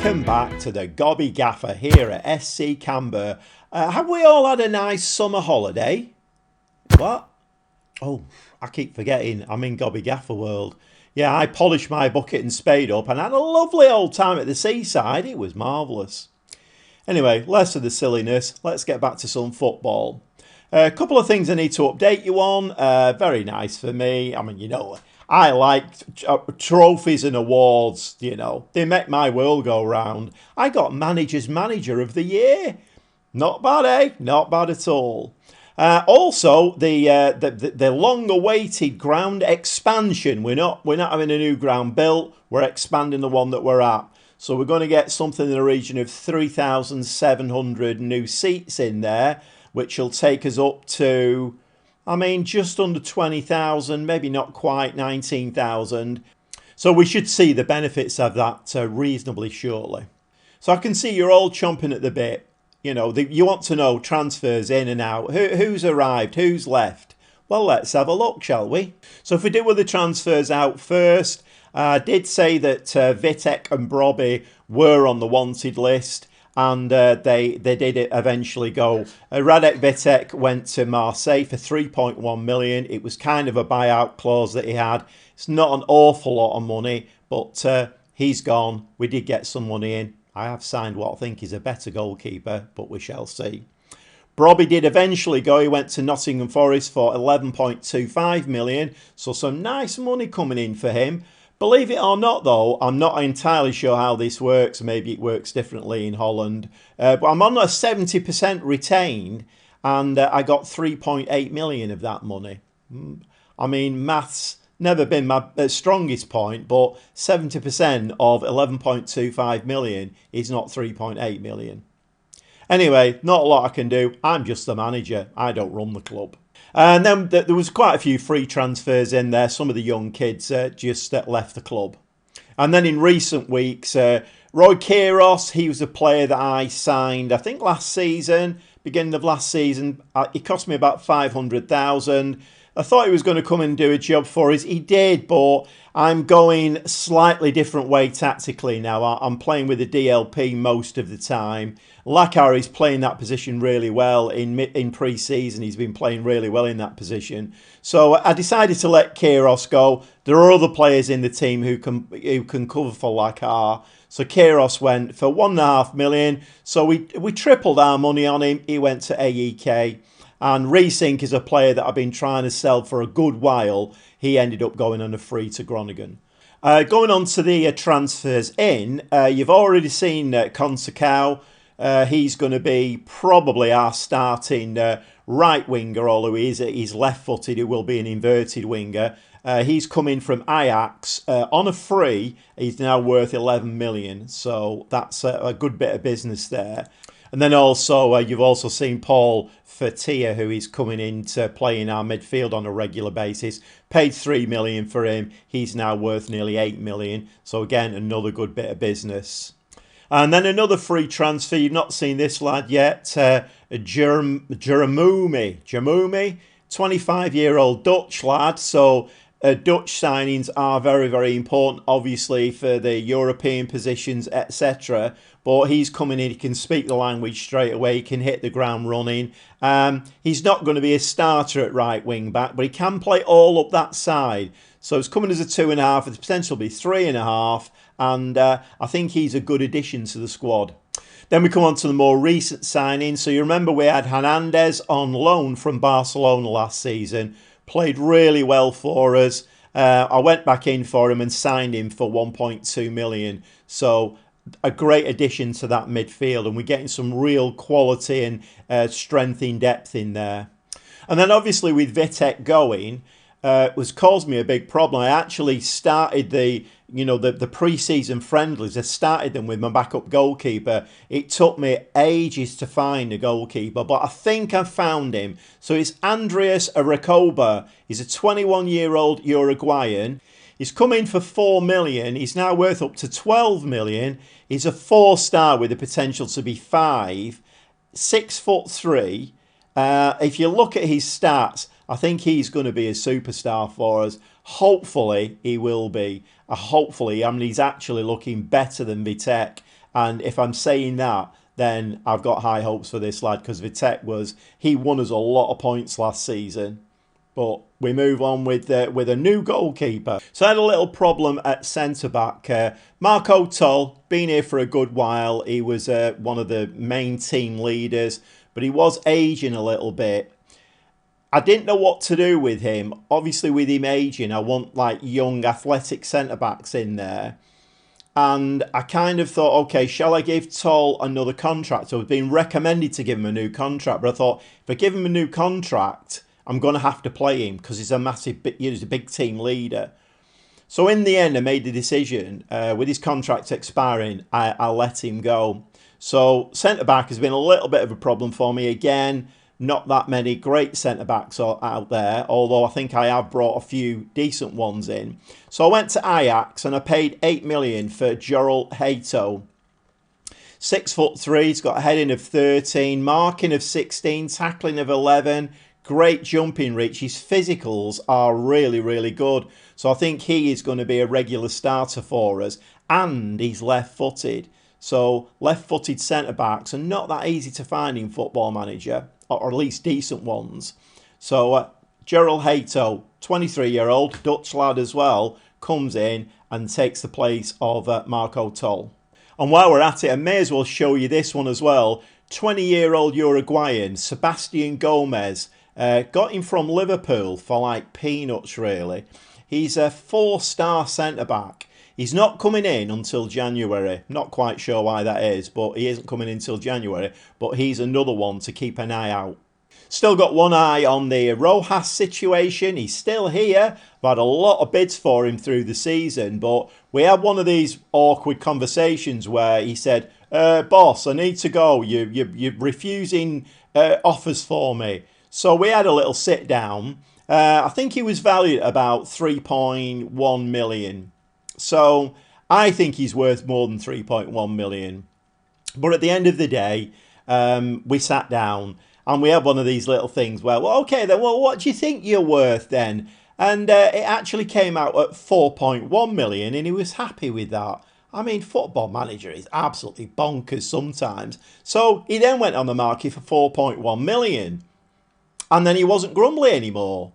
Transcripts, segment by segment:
Welcome back to the Gobby Gaffer here at SC Cambuur. Have we all had a nice summer holiday? What? Oh, I keep forgetting I'm in Gobby Gaffer world. Yeah, I polished my bucket and spade up and had a lovely old time at the seaside. It was marvellous. Anyway, less of the silliness. Let's get back to some football. A couple of things I need to update you on. Very nice for me. I mean, you know, I like trophies and awards, you know. They make my world go round. I got Manager's Manager of the Year. Not bad, eh? Not bad at all. Also, the long-awaited ground expansion. We're not having a new ground built. We're expanding the one that we're at. So we're going to get something in the region of 3,700 new seats in there, which will take us up to, I mean, just under 20,000, maybe not quite 19,000. So we should see the benefits of that reasonably shortly. So I can see you're all chomping at the bit. You know, you want to know transfers in and out. Who's arrived? Who's left? Well, let's have a look, shall we? So if we deal with the transfers out first, I did say that Vitek and Brobby were on the wanted list. And they did eventually go. Radek Vitek went to Marseille for 3.1 million. It was kind of a buyout clause that he had. It's not an awful lot of money, but he's gone. We did get some money in. I have signed what I think is a better goalkeeper, but we shall see. Brobby did eventually go. He went to Nottingham Forest for 11.25 million. So some nice money coming in for him. Believe it or not, though, I'm not entirely sure how this works. Maybe it works differently in Holland. But I'm on a 70% retained, and I got 3.8 million of that money. I mean, maths never been my strongest point, but 70% of 11.25 million is not 3.8 million. Anyway, not a lot I can do. I'm just the manager. I don't run the club. And then there was quite a few free transfers in there. Some of the young kids just left the club. And then in recent weeks, Roy Kyrgios, he was a player that I signed, I think last season, beginning of last season. He cost me about 500,000. I thought he was going to come and do a job for us. He did, but I'm going slightly different way tactically now. I'm playing with the DLP most of the time. Lakar is playing that position really well in pre-season. He's been playing really well in that position. So I decided to let Kyrgios go. There are other players in the team who can cover for Lakar. So Kyrgios went for 1.5 million. So we tripled our money on him. He went to AEK. And Resync is a player that I've been trying to sell for a good while. He ended up going on a free to Groningen. Going on to the transfers in, you've already seen Consacao. He's going to be probably our starting right winger, although he's left-footed. He will be an inverted winger. He's coming from Ajax on a free. He's now worth 11 million. So that's a good bit of business there. And then also, you've also seen Paul Fertier, who is coming in to play in our midfield on a regular basis. Paid 3 million for him. He's now worth nearly 8 million. So again, another good bit of business. And then another free transfer. You've not seen this lad yet. Jeremumi, 25-year-old Dutch lad. So Dutch signings are very, very important, obviously, for the European positions, etc. But he's coming in, he can speak the language straight away, he can hit the ground running. He's not going to be a starter at right wing back, but he can play all up that side. So it's coming as a 2.5, with the potential to be 3.5, and I think he's a good addition to the squad. Then we come on to the more recent signings. So you remember we had Hernandez on loan from Barcelona last season. Played really well for us. I went back in for him and signed him for 1.2 million. So a great addition to that midfield, and we're getting some real quality and strength in depth in there. And then obviously with Vitek going, it was caused me a big problem. I actually started the pre-season friendlies. I started them with my backup goalkeeper. It took me ages to find a goalkeeper, but I think I found him. So it's Andreas Aracoba. He's a 21-year-old Uruguayan. He's come in for 4 million. He's now worth up to 12 million. He's a 4-star with the potential to be 5, 6'3". If you look at his stats, I think he's going to be a superstar for us. Hopefully, he will be. Hopefully, I mean, he's actually looking better than Vitek. And if I'm saying that, then I've got high hopes for this lad, because he won us a lot of points last season. But we move on with a new goalkeeper. So I had a little problem at centre-back. Marco Toll, been here for a good while. He was one of the main team leaders, but he was aging a little bit. I didn't know what to do with him. Obviously, with him aging, I want like young, athletic centre-backs in there. And I kind of thought, okay, shall I give Toll another contract? So I was being recommended to give him a new contract. But I thought, if I give him a new contract, I'm going to have to play him because he's a big team leader. So in the end, I made the decision, with his contract expiring, I'll let him go. So centre-back has been a little bit of a problem for me. Again, not that many great centre-backs out there, although I think I have brought a few decent ones in. So I went to Ajax and I paid 8 million for Gerald Hato. 6'3", he's got a heading of 13, marking of 16, tackling of 11, great jumping reach. His physicals are really, really good. So I think he is going to be a regular starter for us. And he's left-footed. So left-footed centre-backs are not that easy to find in Football Manager, or at least decent ones. So Gerald Hato, 23-year-old, Dutch lad as well, comes in and takes the place of Marco Toll. And while we're at it, I may as well show you this one as well. 20-year-old Uruguayan, Sebastian Gomez, got him from Liverpool for like peanuts, really. He's a 4-star centre-back. He's not coming in until January. Not quite sure why that is, but he isn't coming in until January. But he's another one to keep an eye out. Still got one eye on the Rojas situation. He's still here. I've had a lot of bids for him through the season, but we had one of these awkward conversations where he said, boss, I need to go. You're refusing offers for me. So we had a little sit down. I think he was valued at about 3.1 million. So I think he's worth more than 3.1 million. But at the end of the day, we sat down and we had one of these little things where, well, okay, then, well, what do you think you're worth then? And it actually came out at 4.1 million and he was happy with that. I mean, Football Manager is absolutely bonkers sometimes. So he then went on the market for 4.1 million. And then he wasn't grumbly anymore.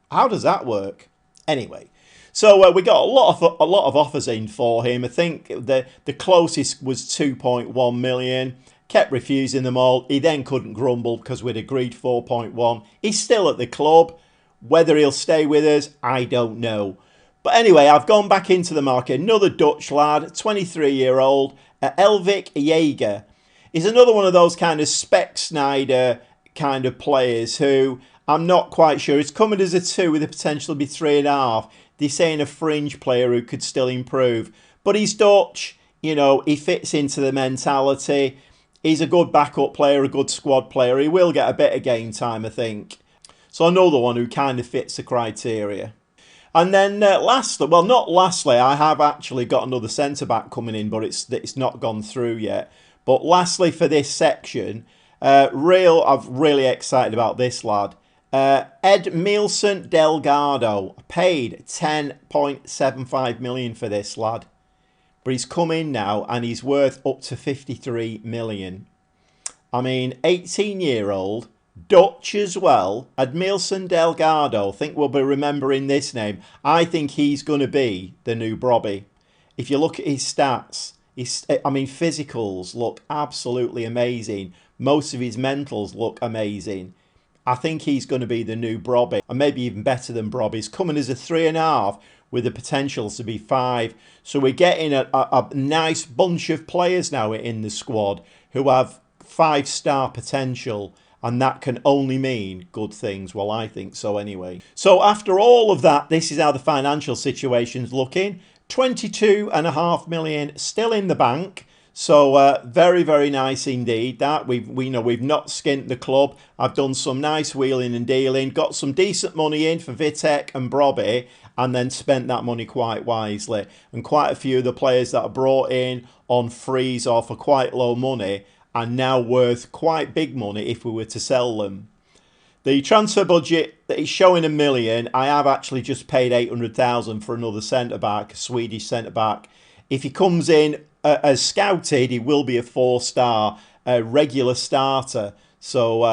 How does that work? Anyway, so we got a lot of offers in for him. I think the closest was 2.1 million. Kept refusing them all. He then couldn't grumble because we'd agreed 4.1. He's still at the club. Whether he'll stay with us, I don't know. But anyway, I've gone back into the market. Another Dutch lad, 23-year-old, Elvik Jaeger. He's another one of those kind of Spec Snyder kind of players who I'm not quite sure. He's coming as a 2 with the potential to be 3.5. They're saying a fringe player who could still improve. But he's Dutch. You know, he fits into the mentality. He's a good backup player, a good squad player. He will get a bit of game time, I think. So another one who kind of fits the criteria. And then lastly, well, not lastly, I have actually got another centre-back coming in, but it's not gone through yet. But lastly for this section, I'm really excited about this lad. Edmilson Delgado, paid 10.75 million for this lad. But he's come in now and he's worth up to 53 million. I mean, 18-year-old, Dutch as well, Edmilson Delgado. I think we'll be remembering this name. I think he's going to be the new Brobby. If you look at his stats, physicals look absolutely amazing. Most of his mentals look amazing. I think he's going to be the new Brobby, and maybe even better than Brobby. He's coming as a 3.5 with the potential to be 5. So we're getting a nice bunch of players now in the squad who have 5-star potential, and that can only mean good things. Well, I think so anyway. So after all of that, this is how the financial situation's looking. 22.5 million still in the bank. So very, very nice indeed. That we've not skint the club. I've done some nice wheeling and dealing, got some decent money in for Vitek and Brobby, and then spent that money quite wisely. And quite a few of the players that are brought in on frees or for quite low money are now worth quite big money if we were to sell them. The transfer budget that is showing 1 million, I have actually just paid 800,000 for another centre-back, a Swedish centre-back. If he comes in as scouted, he will be a 4-star regular starter. So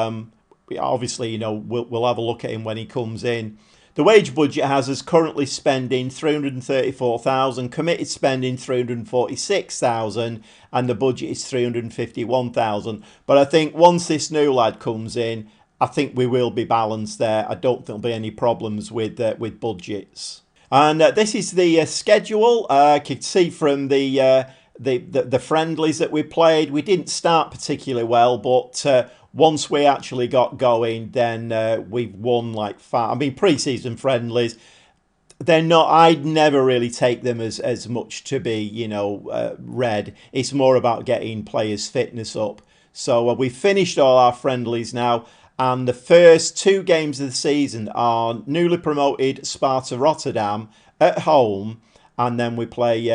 obviously, we'll have a look at him when he comes in. The wage budget has us currently spending 334,000, committed spending 346,000, and the budget is 351,000. But I think once this new lad comes in, I think we will be balanced there. I don't think there'll be any problems with budgets. And this is the schedule. You can see from the friendlies that we played, we didn't start particularly well, but once we actually got going, then we've won like 5. I mean, pre-season friendlies, they're not. I'd never really take them as much to be, red. It's more about getting players' fitness up. So we've finished all our friendlies now, and the first 2 games of the season are newly promoted Sparta Rotterdam at home. And then we play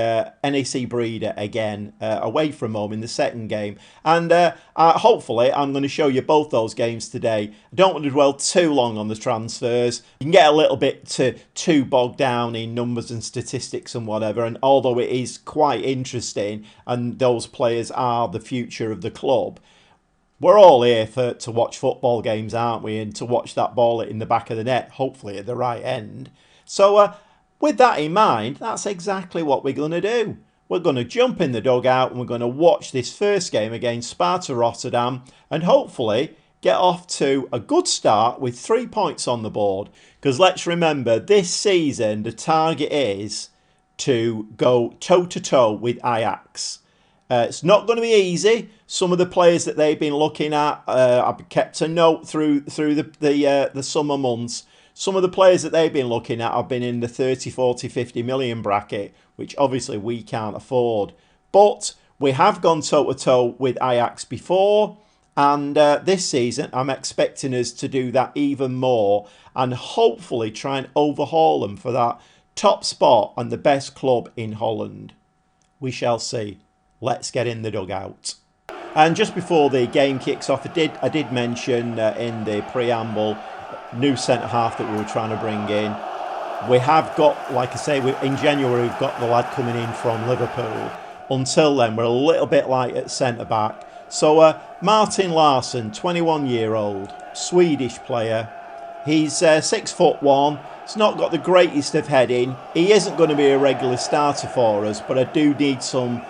NAC Breda again away from home in the second game. And hopefully I'm going to show you both those games today. I don't want to dwell too long on the transfers. You can get a little bit too bogged down in numbers and statistics and whatever. And although it is quite interesting and those players are the future of the club, we're all here to watch football games, aren't we? And to watch that ball in the back of the net, hopefully at the right end. So with that in mind, that's exactly what we're going to do. We're going to jump in the dugout and we're going to watch this first game against Sparta Rotterdam and hopefully get off to a good start with 3 points on the board. Because let's remember, this season the target is to go toe-to-toe with Ajax. It's not going to be easy. Some of the players that they've been looking at, I've kept a note through the summer months. Some of the players that they've been looking at have been in the 30, 40, 50 million bracket, which obviously we can't afford. But we have gone toe-to-toe with Ajax before, and this season I'm expecting us to do that even more and hopefully try and overhaul them for that top spot and the best club in Holland. We shall see. Let's get in the dugout. And just before the game kicks off, I did mention in the preamble new centre-half that we were trying to bring in. We have got, like I say, in January we've got the lad coming in from Liverpool. Until then, we're a little bit light at centre-back. So Martin Larsson, 21-year-old, Swedish player. He's 6'1". He's not got the greatest of heading. He isn't going to be a regular starter for us, but I do need some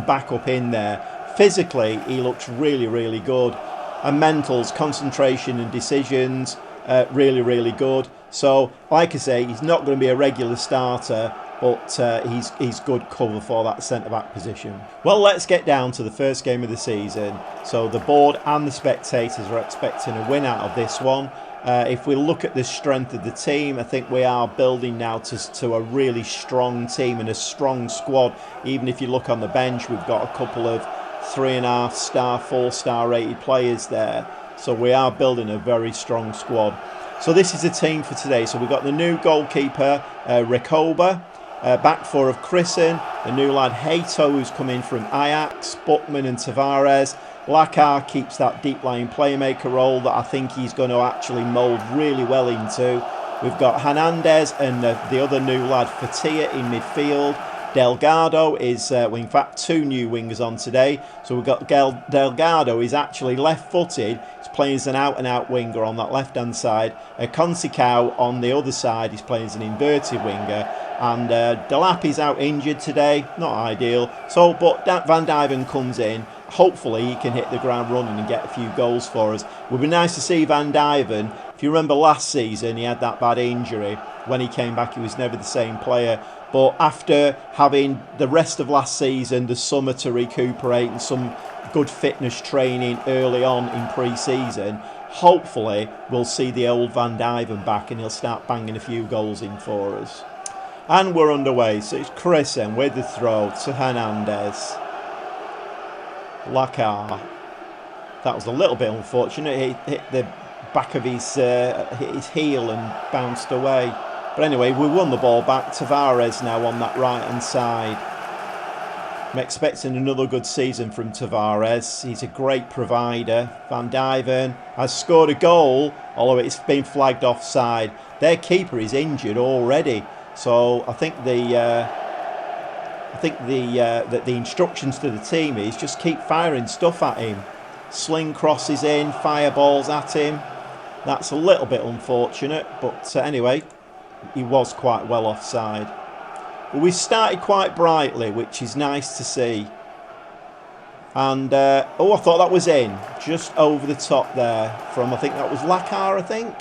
backup in there. Physically, he looks really, really good. And mentals, concentration and decisions, really, really good. So, like I say, he's not going to be a regular starter, but he's good cover for that centre-back position. Well, let's get down to the first game of the season. So the board and the spectators are expecting a win out of this one. If we look at the strength of the team, I think we are building now to a really strong team and a strong squad. Even if you look on the bench, we've got a couple of 3.5-star, 4-star rated players there. So we are building a very strong squad. So this is the team for today. So we've got the new goalkeeper, Recoba, back four of Chrisen, the new lad Hato, who's come in from Ajax, Buckman and Tavares. Lakar keeps that deep-lying playmaker role that I think he's going to actually mould really well into. We've got Hernandez and the other new lad, Fatia, in midfield. Delgado is, in fact, 2 new wingers on today. So we've got Delgado is actually left-footed. He's playing as an out-and-out winger on that left-hand side. Consicao on the other side is playing as an inverted winger. And Delap is out injured today. Not ideal. So, but Van Dijven comes in. Hopefully he can hit the ground running and get a few goals for us. It would be nice to see Van Dijven. If you remember last season, he had that bad injury. When he came back, he was never the same player. But after having the rest of last season, the summer to recuperate and some good fitness training early on in pre-season, hopefully we'll see the old Van Dijven back and he'll start banging a few goals in for us. And we're underway. So it's Chrisen with the throw to Hernandez. Lakar. That was a little bit unfortunate. He hit the back of his heel and bounced away. But anyway, we won the ball back. Tavares now on that right-hand side. I'm expecting another good season from Tavares. He's a great provider. Van Dijven has scored a goal, although it's been flagged offside. Their keeper is injured already. So I think the I think that the instructions to the team is just keep firing stuff at him. Sling crosses in, fire balls at him. That's a little bit unfortunate, but anyway, he was quite well offside. But we started quite brightly, which is nice to see. And, oh, I thought that was in. Just over the top there from, I think that was Lakar, I think.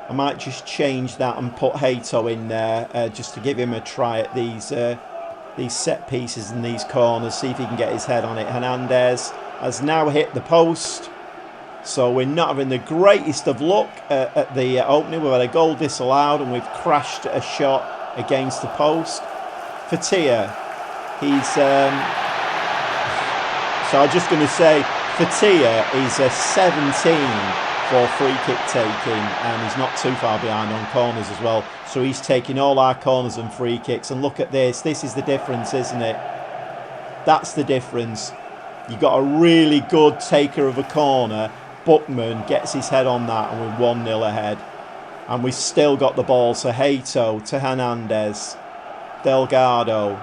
I might just change that and put Hato in there just to give him a try at these set pieces and these corners. See if he can get his head on it. Hernandez has now hit the post. So we're not having the greatest of luck at the opening. We've had a goal disallowed and we've crashed a shot against the post. Fatia, he's... so I'm just going to say, Fatia is a 17 for free kick taking, and he's not too far behind on corners as well. So he's taking all our corners and free kicks. And look at this. This is the difference, isn't it? That's the difference. You've got a really good taker of a corner. Buckman gets his head on that and we're 1-0 ahead. And we've still got the ball. So Hato to Hernandez. Delgado.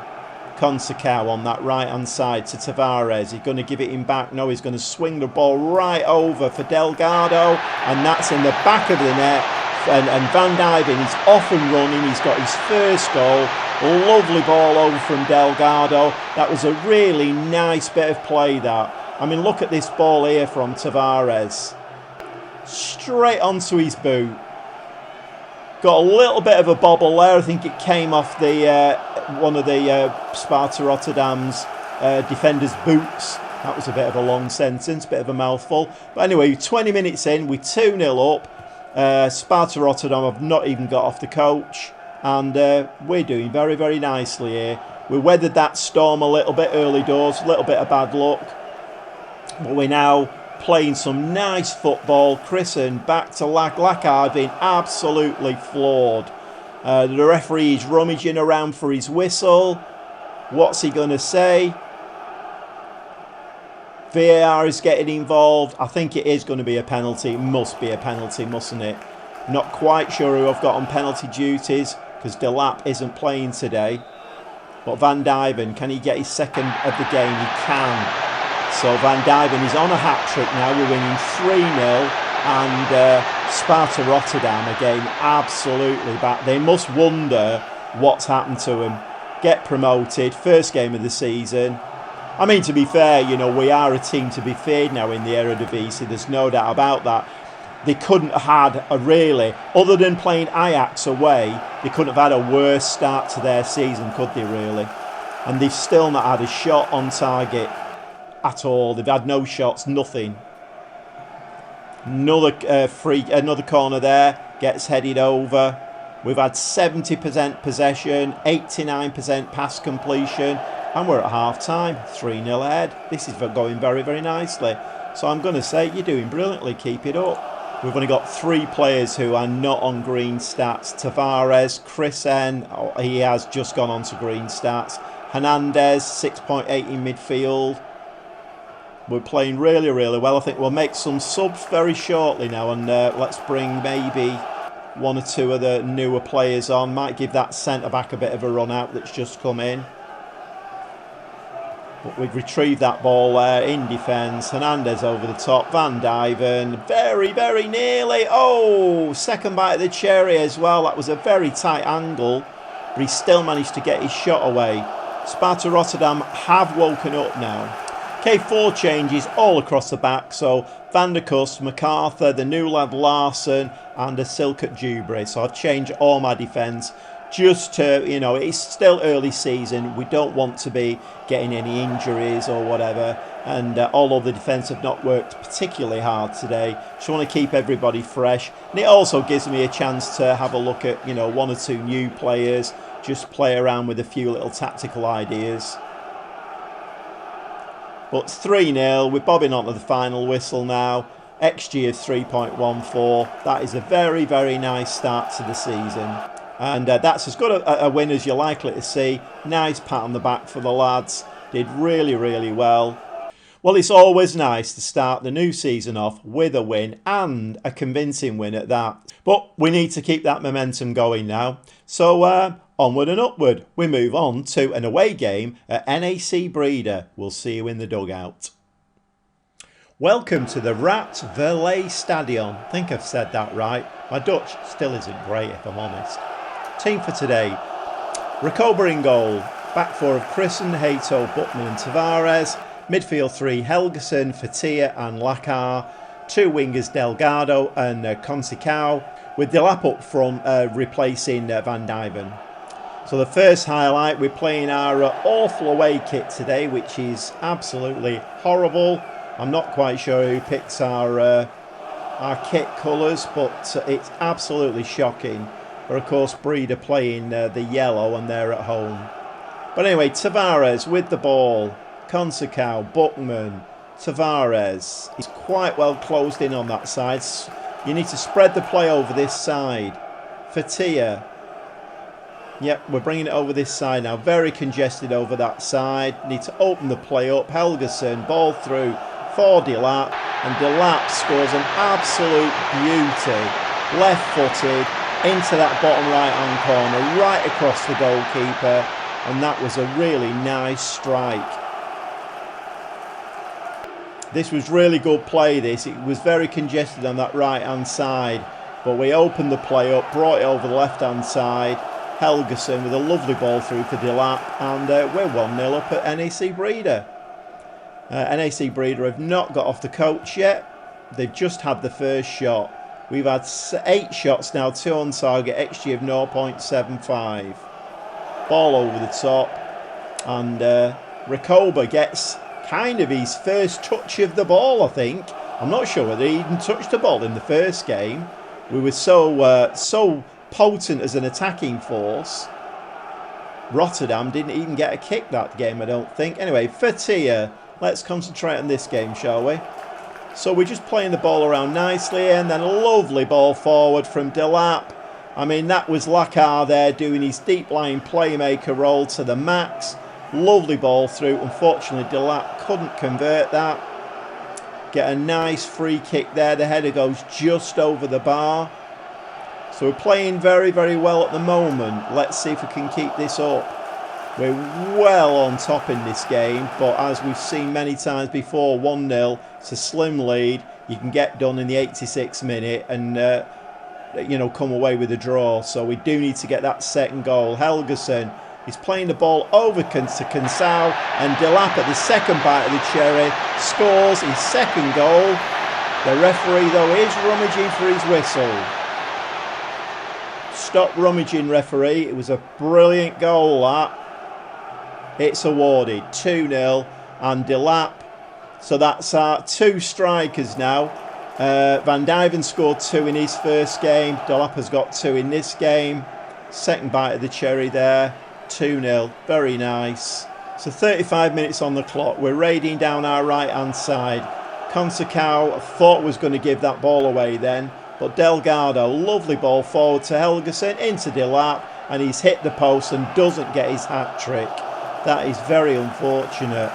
Consecao on that right-hand side to Tavares. He's going to give it him back. No, he's going to swing the ball right over for Delgado. And that's in the back of the net. And Van Dijven is off and running. He's got his first goal. Lovely ball over from Delgado. That was a really nice bit of play, that. I mean, look at this ball here from Tavares. Straight onto his boot. Got a little bit of a bobble there. I think it came off the one of the Sparta Rotterdam's defenders' boots. That was a bit of a long sentence, bit of a mouthful. But anyway, 20 minutes in, we're 2-0 up. Sparta Rotterdam have not even got off the coach. And we're doing very, very nicely here. We weathered that storm a little bit early doors, a little bit of bad luck. But we're now playing some nice football. Christen back to Lakar being absolutely floored. The referee is rummaging around for his whistle. What's he going to say? VAR is getting involved. I think it is going to be a penalty. It must be a penalty, mustn't it? Not quite sure who I've got on penalty duties because Delap isn't playing today. But Van Dijven, can he get his second of the game? He can. So Van Dijven is on a hat-trick now. We're winning 3-0. And Sparta Rotterdam again, absolutely back. They must wonder what's happened to them. Get promoted. First game of the season. I mean, to be fair, you know, we are a team to be feared now in the Eredivise. There's no doubt about that. They couldn't have had a really, other than playing Ajax away, they couldn't have had a worse start to their season, could they really? And they've still not had a shot on target at all. They've had no shots, nothing. Another corner there, gets headed over. We've had 70% possession, 89% pass completion, and we're at half-time, 3-0 ahead. This is going very, very nicely. So I'm going to say you're doing brilliantly, keep it up. We've only got 3 players who are not on green stats. Tavares, Christen, he has just gone on to green stats. Hernandez, 6.8 in midfield. We're playing really, really well. I think we'll make some subs very shortly now, and let's bring maybe 1 or 2 of the newer players on. Might give that centre-back a bit of a run out that's just come in. But we've retrieved that ball there in defence. Hernandez over the top. Van Dijven very, very nearly. Oh, second bite of the cherry as well. That was a very tight angle. But he still managed to get his shot away. Sparta Rotterdam have woken up now. Okay, 4 changes all across the back. So Van der Kust, MacArthur, the new lad Larson and a Silkert Dewberry. So I've changed all my defence. Just to, you know, it's still early season. We don't want to be getting any injuries or whatever. And although the defence have not worked particularly hard today, just want to keep everybody fresh. And it also gives me a chance to have a look at, you know, 1 or 2 new players. Just play around with a few little tactical ideas. But 3-0, we're bobbing onto the final whistle now. XG of 3.14. That is a very, very nice start to the season. And that's as good a win as you're likely to see. Nice pat on the back for the lads. Did really, really well. Well, it's always nice to start the new season off with a win, and a convincing win at that. But we need to keep that momentum going now. So onward and upward. We move on to an away game at NAC Breda. We'll see you in the dugout. Welcome to the Rat Verley Stadion. I think I've said that right. My Dutch still isn't great, if I'm honest. Team for today: Recoba in goal. Back four of Christen, Hato, Butman and Tavares. Midfield three: Helgeson, Fatia and Lakar. Two wingers: Delgado and Consicao, with Delap up front replacing Van Dijven. So the first highlight, we're playing our awful away kit today, which is absolutely horrible. I'm not quite sure who picks our kit colours, but it's absolutely shocking. But of course Breda playing the yellow and they're at home. But anyway, Tavares with the ball. Consicao, Buckman, Tavares. He's quite well closed in on that side. You need to spread the play over this side. Fatia. Yep, we're bringing it over this side now. Very congested over that side. Need to open the play up. Helgeson, ball through for Delap. And Delap scores an absolute beauty. Left-footed into that bottom right-hand corner. Right across the goalkeeper. And that was a really nice strike. This was really good play, this. It was very congested on that right-hand side. But we opened the play up, brought it over the left-hand side. Helgeson with a lovely ball through for Delap. And we're 1-0 up at NAC Breda. NAC Breda have not got off the coach yet. They've just had the first shot. We've had 8 shots now, 2 on target, XG of 0.75. Ball over the top. And Recoba gets kind of his first touch of the ball, I think. I'm not sure whether he even touched the ball in the first game. We were so potent as an attacking force. Rotterdam didn't even get a kick that game, I don't think. Anyway, Fatia, let's concentrate on this game, shall we? So we're just playing the ball around nicely, and then a lovely ball forward from Delap. I mean, that was Lakar there doing his deep-lying playmaker role to the max. Lovely ball through. Unfortunately, Delap couldn't convert that. Get a nice free kick there. The header goes just over the bar. So we're playing very, very well at the moment. Let's see if we can keep this up. We're well on top in this game, but as we've seen many times before, 1-0, it's a slim lead. You can get done in the 86th minute and come away with a draw. So we do need to get that second goal. Helgeson. He's playing the ball over to Consau, and Delap at the second bite of the cherry scores his second goal. The referee, though, is rummaging for his whistle. Stop rummaging, referee. It was a brilliant goal, that. It's awarded 2-0, and Delap. So that's our 2 strikers now. Van Dijven scored 2 in his first game. Delap has got 2 in this game. Second bite of the cherry there. 2-0, very nice. So 35 minutes on the clock. We're raiding down our right-hand side. Consicao, I thought was going to give that ball away then. But Delgado, lovely ball forward to Helgeson, into Delap. And he's hit the post and doesn't get his hat-trick. That is very unfortunate.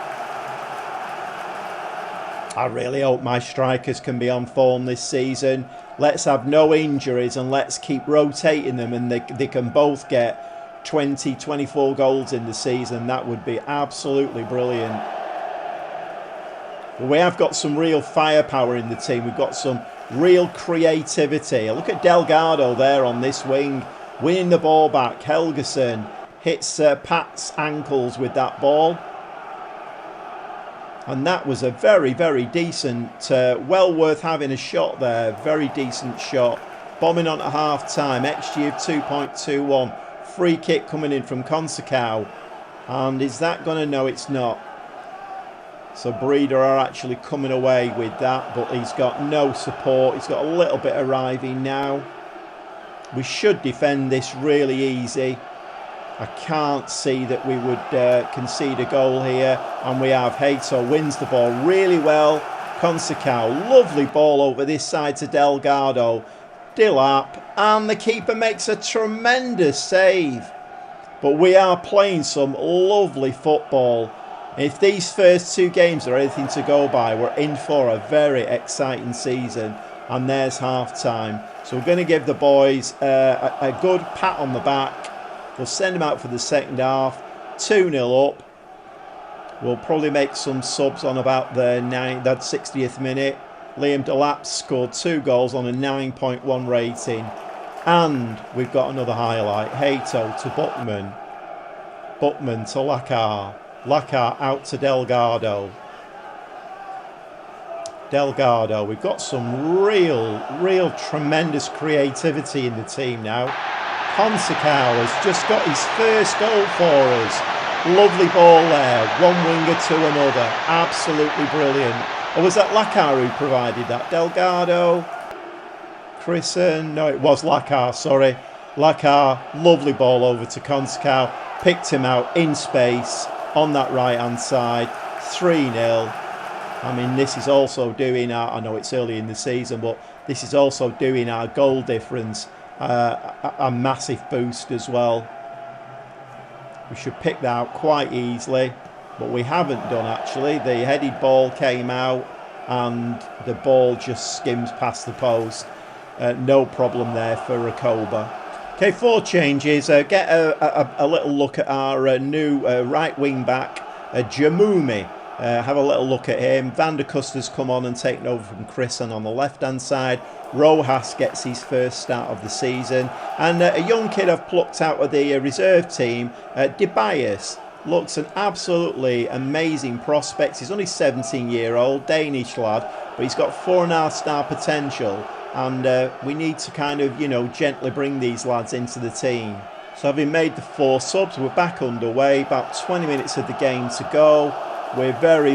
I really hope my strikers can be on form this season. Let's have no injuries and let's keep rotating them, and they can both get 20, 24 goals in the season. That would be absolutely brilliant. But we have got some real firepower in the team. We've got some real creativity. Look at Delgado there on this wing, winning the ball back. Helgeson hits Pat's ankles with that ball. And that was a very, very decent, well worth having a shot there. Very decent shot. Bombing on at half-time. XG of 2.21. Free kick coming in from Consicao. And is that going to? No, it's not. So Breda are actually coming away with that, but he's got no support. He's got a little bit arriving now. We should defend this really easy. I can't see that we would concede a goal here. And we have. Hato wins the ball really well. Consicao, lovely ball over this side to Delgado. Delap, and the keeper makes a tremendous save. But we are playing some lovely football. If these first 2 games are anything to go by, we're in for a very exciting season. And there's half time. So we're going to give the boys a good pat on the back. We'll send them out for the second half. 2-0 up. We'll probably make some subs on about the 60th minute. Liam Delap scored 2 goals on a 9.1 rating. And we've got another highlight. Hato to Buckman. Buckman to Lakar. Lakar out to Delgado. Delgado. We've got some real tremendous creativity in the team now. Consacao has just got his first goal for us. Lovely ball there. One winger to another. Absolutely brilliant. Or was that Lakar who provided that? Delgado. Chrisen. No, it was Lakar, sorry. Lakar. Lovely ball over to Consacao. Picked him out in space on that right hand side. 3-0. I mean, this is also doing our, I know it's early in the season, but this is also doing our goal difference a massive boost as well. We should pick that out quite easily, but we haven't done actually. The headed ball came out and the ball just skims past the post. No problem there for Rakoba. Okay, 4 changes. Get a little look at our new right wing back, Jamumi. Have a little look at him. Van der Kust has come on and taken over from Chrisen on the left hand side. Rojas gets his first start of the season. And a young kid I've plucked out of the reserve team, Eredivise. Looks an absolutely amazing prospect. He's only 17-year-old, Danish lad, but he's got 4.5-star potential. And we need to kind of, gently bring these lads into the team. So having made the 4 subs, we're back underway. About 20 minutes of the game to go. We're very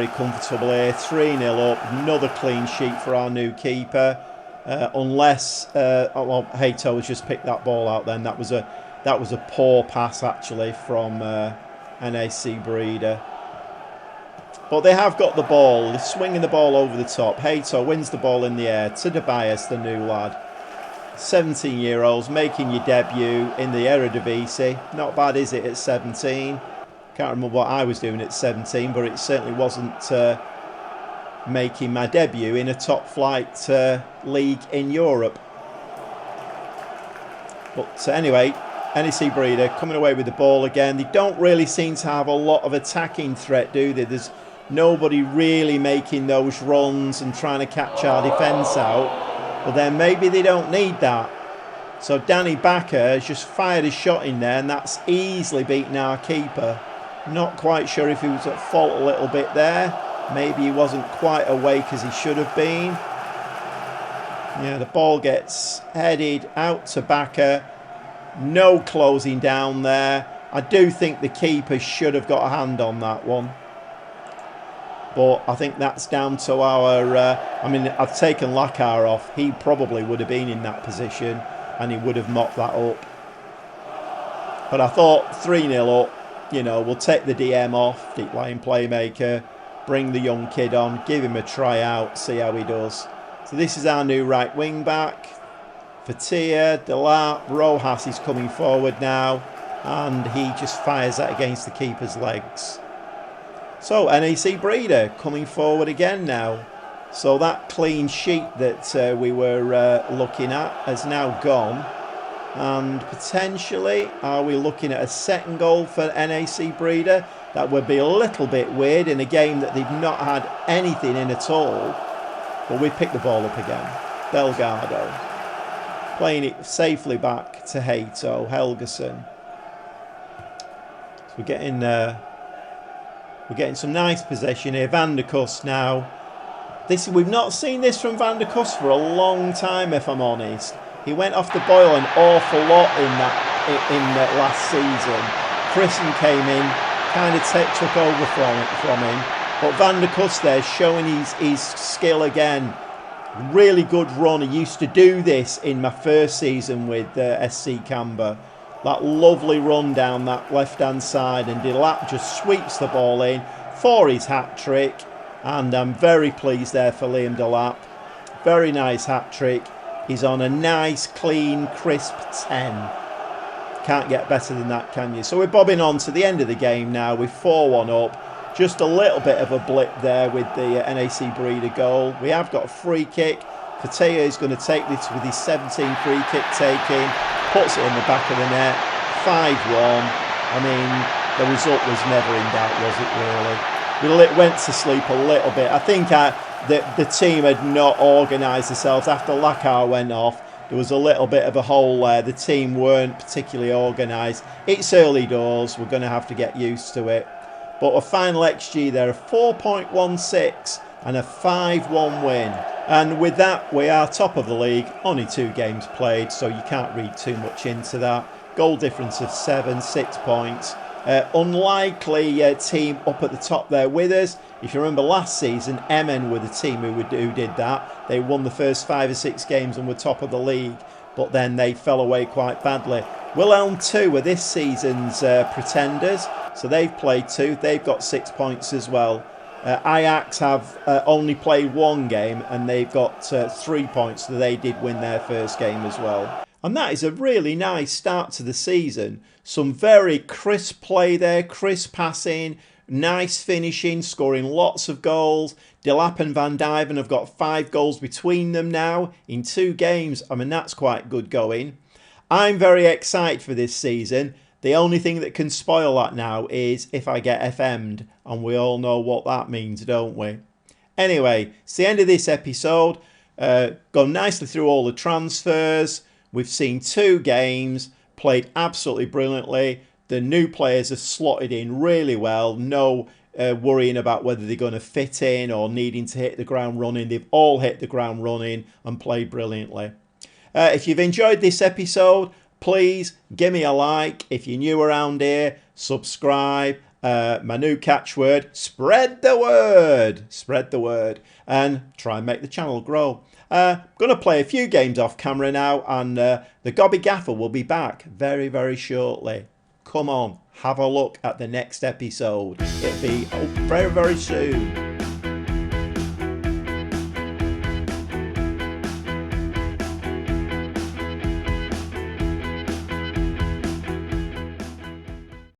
comfortable here. 3-0 up. Another clean sheet for our new keeper. Unless Hato has just picked that ball out. Then that was a poor pass actually from NAC Breda. But they have got the ball. They're swinging the ball over the top. Hato wins the ball in the air to Tobias, the new lad. 17-year-olds making your debut in the Eredivise. Not bad, is it, at 17? Can't remember what I was doing at 17, but it certainly wasn't making my debut in a top flight league in Europe. But anyway, NAC Breda coming away with the ball again. They don't really seem to have a lot of attacking threat, do they? There's nobody really making those runs and trying to catch our defence out. But then maybe they don't need that. So Danny Backer has just fired a shot in there, and that's easily beaten our keeper. Not quite sure if he was at fault a little bit there. Maybe he wasn't quite awake as he should have been. Yeah, the ball gets headed out to Backer. No closing down there. I do think the keeper should have got a hand on that one. But I think that's down to our... I've taken Lakar off. He probably would have been in that position and he would have mopped that up. But I thought 3-0 up. We'll take the DM off, deep line playmaker, bring the young kid on, give him a try out, see how he does. So this is our new right wing back. Fatia, Delap, Rojas is coming forward now, and he just fires that against the keeper's legs. So NAC Breda coming forward again now. So that clean sheet that we were looking at has now gone. And potentially, are we looking at a second goal for NAC Breda? That would be a little bit weird in a game that they've not had anything in at all. But we pick the ball up again. Delgado. Playing it safely back to Hato. Helgeson. So we're getting some nice possession here. Van der Kust now. We've not seen this from Van der Kust for a long time, if I'm honest. He went off the boil an awful lot in that last season. Chrisen came in, kind of took over from him. But Van der Kust there showing his skill again. Really good run. He used to do this in my first season with SC Cambuur. That lovely run down that left-hand side, and Delap just sweeps the ball in for his hat-trick. And I'm very pleased there for Liam Delap. Very nice hat-trick. He's on a nice, clean, crisp 10. Can't get better than that, can you? So we're bobbing on to the end of the game now with 4-1 up. Just a little bit of a blip there with the NAC Breda goal. We have got a free kick. Katea is going to take this with his 17th free kick taking. Puts it in the back of the net. 5-1. I mean, the result was never in doubt, was it really? We went to sleep a little bit. I think the team had not organised themselves. After Lakar went off, there was a little bit of a hole there. The team weren't particularly organised. It's early doors. We're going to have to get used to it. But a final XG there of 4.16 and a 5-1 win. And with that, we are top of the league. Only 2 games played, so you can't read too much into that. Goal difference of 7, 6 points. Unlikely team up at the top there with us. If you remember last season, MN were the team who did that. They won the first 5 or 6 games and were top of the league, but then they fell away quite badly. Wilhelm 2 were this season's pretenders, so they've played 2. They've got 6 points as well. Ajax have only played 1 game and they've got 3 points, so they did win their first game as well. And that is a really nice start to the season. Some very crisp play there, crisp passing, nice finishing, scoring lots of goals. Delap and Van Diven have got 5 goals between them now in 2 games. I mean, that's quite good going. I'm very excited for this season. The only thing that can spoil that now is if I get FM'd, and we all know what that means, don't we? Anyway, it's the end of this episode. Gone nicely through all the transfers. We've seen 2 games, played absolutely brilliantly. The new players have slotted in really well. No worrying about whether they're going to fit in or needing to hit the ground running. They've all hit the ground running and played brilliantly. If you've enjoyed this episode, please give me a like. If you're new around here, subscribe. My new catchword, spread the word. Spread the word. And try and make the channel grow. I'm going to play a few games off camera now, and the Gobby Gaffer will be back very, very shortly. Come on, have a look at the next episode. It'll be very, very soon.